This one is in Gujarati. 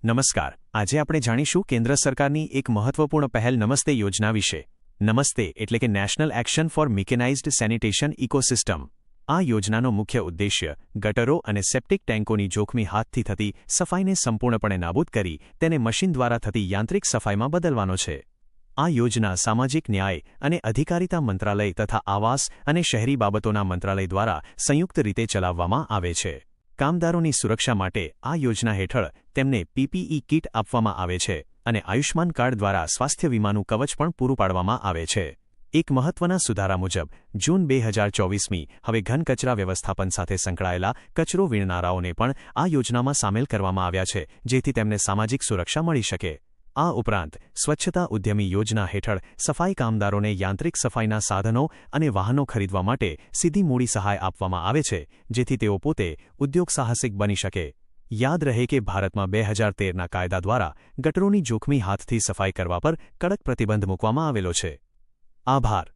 નમસ્કાર, આજે આપણે જાણીશું કેન્દ્ર સરકારની એક મહત્વપૂર્ણ પહેલ નમસ્તે યોજના વિશે। નમસ્તે એટલે કે national action for mechanized sanitation ecosystem. આ યોજનાનો મુખ્ય ઉદ્દેશ્ય ગટરો અને સેપ્ટિક ટેન્કોની જોખમી હાથથી થતી સફાઈને સંપૂર્ણપણે નાબૂદ કરી તેને મશીન દ્વારા થતી યાંત્રિક સફાઈમાં બદલવાનો છે। આ યોજના સામાજિક ન્યાય અને અધિકારિતા મંત્રાલય તથા આવાસ અને શહેરી બાબતોના મંત્રાલય દ્વારા સંયુક્ત રીતે ચલાવવામાં આવે છે। કામદારોની સુરક્ષા માટે આ યોજના હેઠળ તેમને પીપીઈ કિટ આપવામાં આવે છે અને આયુષ્માન કાર્ડ દ્વારા સ્વાસ્થ્ય વીમાનું કવચ પણ પૂરું પાડવામાં આવે છે। એક મહત્વના સુધારા મુજબ જૂન 2024મી હવે ઘન કચરા વ્યવસ્થાપન સાથે સંકળાયેલા કચરો વીણનારાઓને પણ આ યોજનામાં સામેલ કરવામાં આવ્યા છે, જેથી તેમને સામાજિક સુરક્ષા મળી શકે। આ ઉપરાંત સ્વચ્છતા ઉદ્યમી યોજના હેઠળ સફાઈ કામદારોને યાંત્રિક સફાઈના સાધનો અને વાહનો ખરીદવા માટે સીધી મૂડી સહાય આપવામાં આવે છે, જેથી તેઓ પોતે ઉદ્યોગસાહસિક બની શકે। યાદ રહે કે ભારતમાં 2013ના કાયદા દ્વારા ગટરોની જોખમી હાથથી સફાઈ કરવા પર કડક પ્રતિબંધ મૂકવામાં આવેલો છે। આભાર।